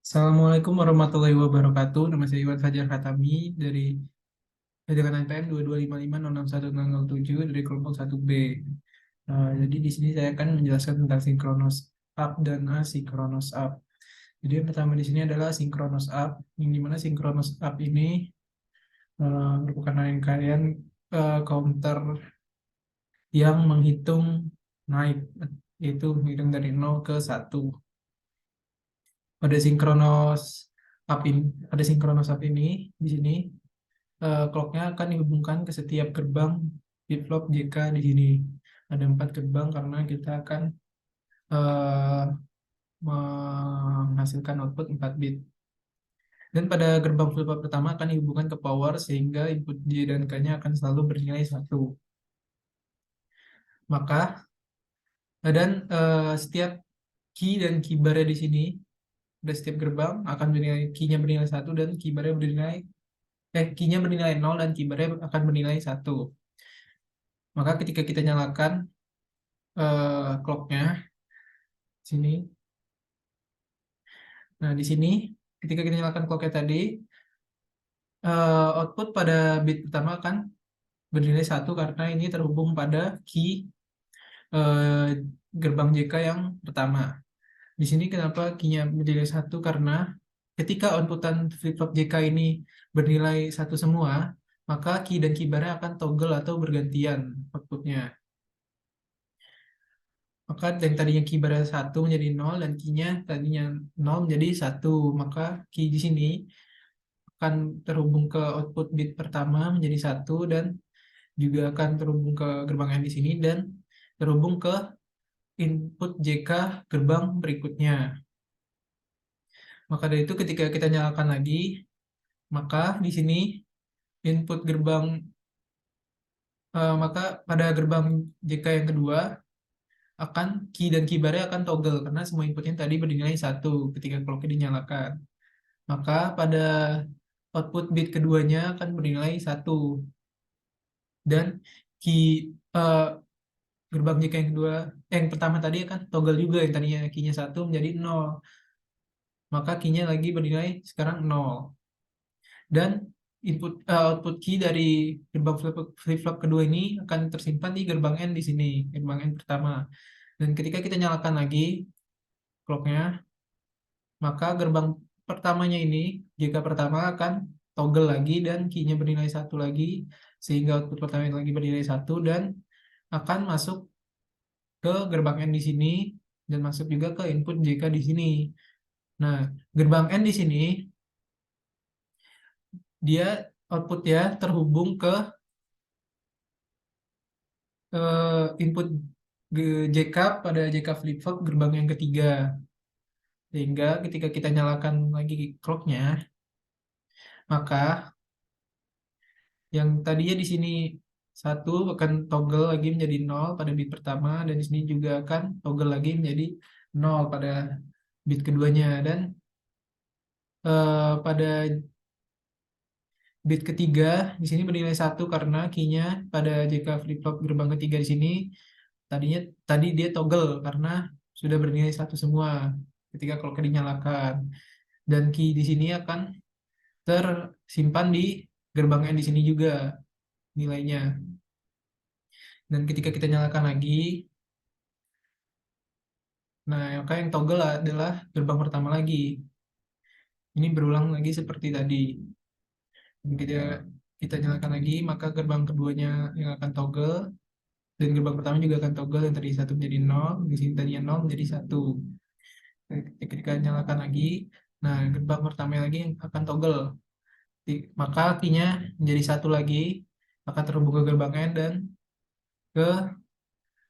Assalamualaikum warahmatullahi wabarakatuh. Nama saya Iwan Fajar Khatami dari dengan NPM 225506107 dari kelompok 1B. Jadi di sini saya akan menjelaskan tentang sinkronos up dan asinkronos up. Jadi yang pertama di sini adalah sinkronos up, yang dimana sinkronos up ini merupakan rangkaian counter yang menghitung naik, yaitu menghitung dari 0 ke 1. Pada sinkronos up ini di sini clocknya akan dihubungkan ke setiap gerbang flip-flop JK di sini. Ada 4 gerbang karena kita akan eh, menghasilkan output 4 bit. Dan pada gerbang flip-flop pertama akan dihubungkan ke power sehingga input J dan K-nya akan selalu bernilai 1. Maka setiap key dan key bar di sini, pada setiap gerbang akan bernilai key-nya bernilai 1 dan key bar-nya bernilai key-nya bernilai 0 dan key bar-nya akan bernilai 1. Maka ketika kita nyalakan clock-nya sini. Nah, di sini ketika kita nyalakan clock-nya tadi, output pada bit pertama akan bernilai 1 karena ini terhubung pada key eh, gerbang JK yang pertama. Di sini kenapa key-nya bernilai 1? Karena ketika outputan flip-flop JK ini bernilai 1 semua, maka key dan key bar-nya akan toggle atau bergantian outputnya. Maka yang tadinya key bar 1 menjadi 0 dan key-nya tadinya 0 menjadi 1. Maka key di sini akan terhubung ke output bit pertama menjadi 1 dan juga akan terhubung ke gerbang N di sini dan terhubung ke input JK gerbang berikutnya. Maka dari itu ketika kita nyalakan lagi, maka di sini input gerbang maka pada gerbang JK yang kedua akan key dan key bar-nya akan toggle karena semua inputnya tadi bernilai 1 ketika clock-nya dinyalakan. Maka pada output bit keduanya akan bernilai 1 dan key gerbang JK yang kedua yang pertama tadi akan toggle juga, yang tadinya key-nya 1 menjadi 0. Maka key-nya lagi bernilai sekarang 0. Dan output key dari gerbang flip-flop kedua ini akan tersimpan di gerbang N di sini, gerbang N pertama. Dan ketika kita nyalakan lagi clock-nya, maka gerbang pertamanya ini, JK pertama akan toggle lagi dan key-nya bernilai 1 lagi, sehingga output pertama lagi bernilai 1 dan akan masuk ke gerbang N di sini dan masuk juga ke input JK di sini. Nah, gerbang N di sini dia output ya terhubung ke input JK pada JK flip-flop gerbang yang ketiga. Sehingga ketika kita nyalakan lagi clock-nya, maka yang tadinya di sini 1 akan toggle lagi menjadi 0 pada bit pertama dan di sini juga akan toggle lagi menjadi 0 pada bit keduanya dan pada bit ketiga di sini bernilai 1 karena key-nya pada JK flip-flop gerbang ketiga di sini tadi dia toggle karena sudah bernilai 1 semua ketika clock dinyalakan. Dan key di sini akan tersimpan di gerbang N di sini juga nilainya. Dan ketika kita nyalakan lagi, nah maka yang toggle adalah gerbang pertama lagi. Ini berulang lagi seperti tadi. Dan kita nyalakan lagi, maka gerbang keduanya yang akan toggle dan gerbang pertama juga akan toggle, yang tadi 1 menjadi 0, di sini tadinya 0 menjadi 1. Ketika nyalakan lagi, nah gerbang pertama lagi yang akan toggle. Maka key-nya menjadi 1 lagi, akan terhubung ke gerbang N dan ke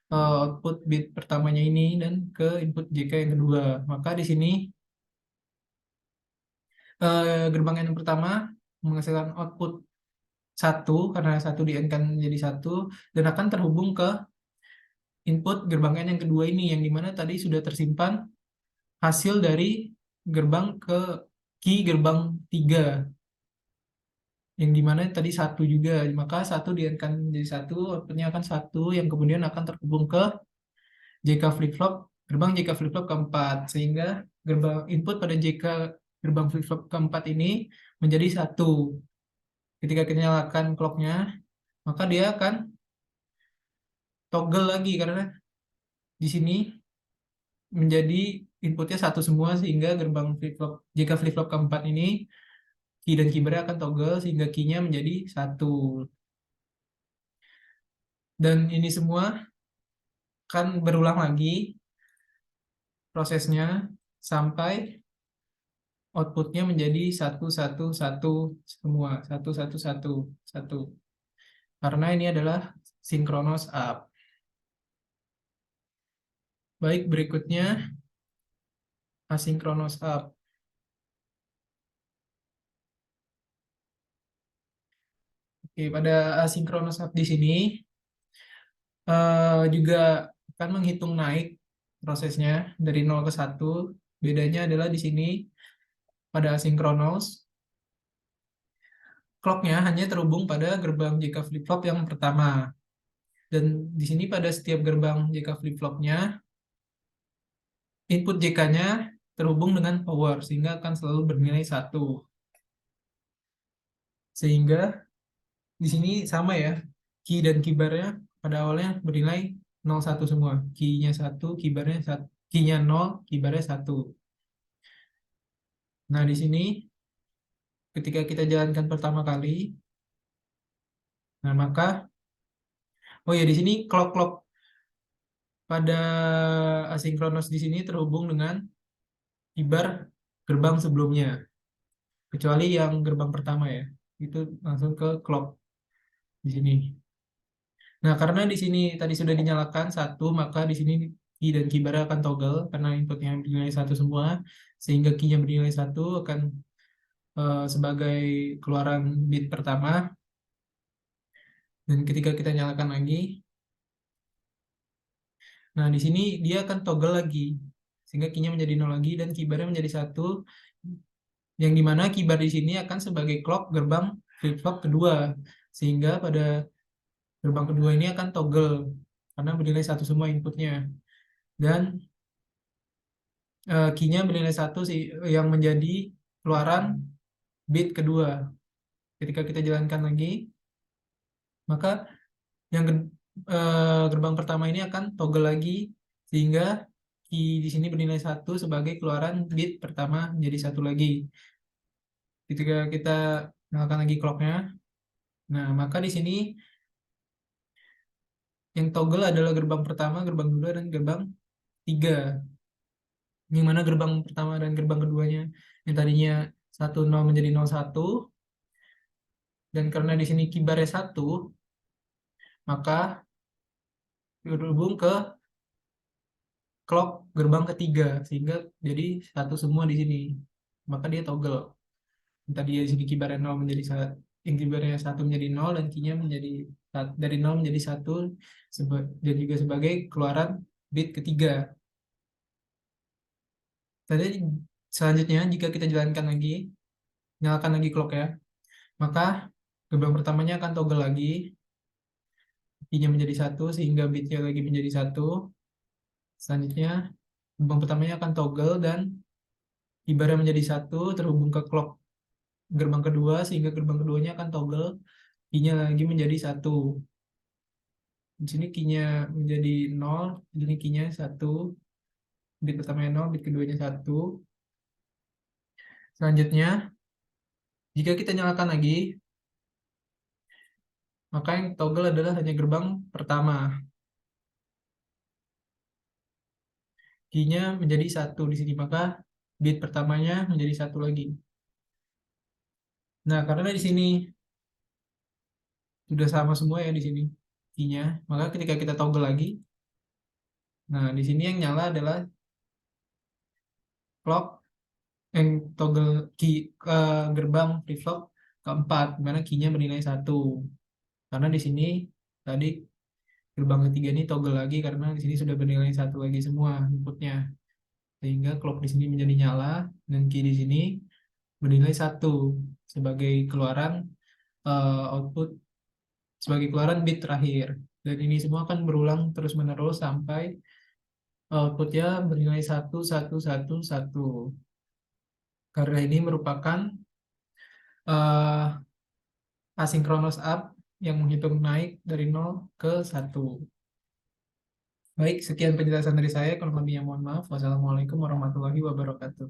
output bit pertamanya ini dan ke input JK yang kedua. Maka di sini gerbang N yang pertama menghasilkan output 1 karena 1 di N kan menjadi 1 dan akan terhubung ke input gerbang N yang kedua ini yang dimana tadi sudah tersimpan hasil dari gerbang ke key gerbang 3 yang dimana tadi 1 juga, maka 1 di N kan menjadi 1, outputnya akan 1 yang kemudian akan terhubung ke JK flip-flop gerbang JK flip-flop keempat, sehingga gerbang input pada JK gerbang flip-flop keempat ini menjadi satu. Ketika kita nyalakan clocknya, maka dia akan toggle lagi karena di sini menjadi inputnya satu semua sehingga gerbang flip-flop jika flip-flop keempat ini key dan keyboardnya akan toggle sehingga key-nya menjadi satu. Dan ini semua akan berulang lagi prosesnya sampai outputnya menjadi satu satu satu semua satu satu satu satu karena ini adalah synchronous up. Baik, berikutnya asynchronous up. Oke, pada asynchronous up di sini juga akan menghitung naik prosesnya dari 0 ke 1. Bedanya adalah di sini pada asynchronous clocknya hanya terhubung pada gerbang JK flip-flop yang pertama. Dan di sini pada setiap gerbang JK flip-flopnya, input JK-nya terhubung dengan power, sehingga akan selalu bernilai 1. Sehingga di sini sama ya, key dan keybarnya pada awalnya bernilai 0, 1 semua. Key-nya 1, keybarnya 1, key-nya 0, keybarnya 1. Nah, di sini ketika kita jalankan pertama kali, nah maka, oh ya di sini clock-clock pada asinkronus di sini terhubung dengan keybar gerbang sebelumnya, kecuali yang gerbang pertama ya, itu langsung ke clock di sini. Nah, karena di sini tadi sudah dinyalakan satu, maka di sini key dan keybar akan toggle karena inputnya bernilai satu semua, sehingga key-nya bernilai satu akan sebagai keluaran bit pertama. Dan ketika kita nyalakan lagi, nah di sini dia akan toggle lagi, sehingga key-nya menjadi 0 lagi dan keybarnya menjadi satu, yang dimana keybar di sini akan sebagai clock gerbang flip-flop kedua, sehingga pada gerbang kedua ini akan toggle karena bernilai satu semua inputnya, dan key-nya bernilai satu sih yang menjadi keluaran bit kedua. Ketika kita jalankan lagi, maka yang gerbang pertama ini akan toggle lagi sehingga key di sini bernilai satu sebagai keluaran bit pertama menjadi satu lagi. Ketika kita nyalakan lagi clocknya, nah maka di sini yang toggle adalah gerbang pertama, gerbang kedua, dan gerbang tiga. Yang mana gerbang pertama dan gerbang keduanya yang tadinya 10 menjadi 01, dan karena di sini kibarnya 1, maka terhubung ke clock gerbang ketiga sehingga jadi satu semua di sini. Maka dia toggle. Tadi di sini kibarnya 0 menjadi yang kibarnya 1 menjadi 0 dan key-nya menjadi dari 0 menjadi 1 dan juga sebagai keluaran bit ketiga. Tadi selanjutnya jika kita jalankan lagi, nyalakan lagi clock ya, maka gerbang pertamanya akan toggle lagi, key-nya menjadi 1 sehingga bitnya lagi menjadi 1. Selanjutnya gerbang pertamanya akan toggle dan kibarnya menjadi 1 terhubung ke clock gerbang kedua sehingga gerbang keduanya akan toggle, key-nya lagi menjadi 1. Di sini key-nya menjadi 0, di sini key-nya 1, bit pertamanya 0, bit keduanya 1. Selanjutnya, jika kita nyalakan lagi, maka yang toggle adalah hanya gerbang pertama. Key-nya menjadi 1 di sini, maka bit pertamanya menjadi 1 lagi. Nah, karena di sini sudah sama semua ya di sini key-nya, maka ketika kita toggle lagi, nah di sini yang nyala adalah clock yang toggle key ke gerbang flip-flop keempat, mana key-nya bernilai 1. Karena di sini tadi gerbang ketiga ini toggle lagi karena di sini sudah bernilai 1 lagi semua inputnya. Sehingga clock di sini menjadi nyala dan key di sini bernilai 1 sebagai keluaran output, sebagai keluaran bit terakhir. Dan ini semua akan berulang terus-menerus sampai outputnya bernilai 1 1 1 1. karena ini merupakan uh, asynchronous up yang menghitung naik dari 0 ke 1. Baik, sekian penjelasan dari saya. Kalau lebihnya mohon maaf. Wassalamualaikum warahmatullahi wabarakatuh.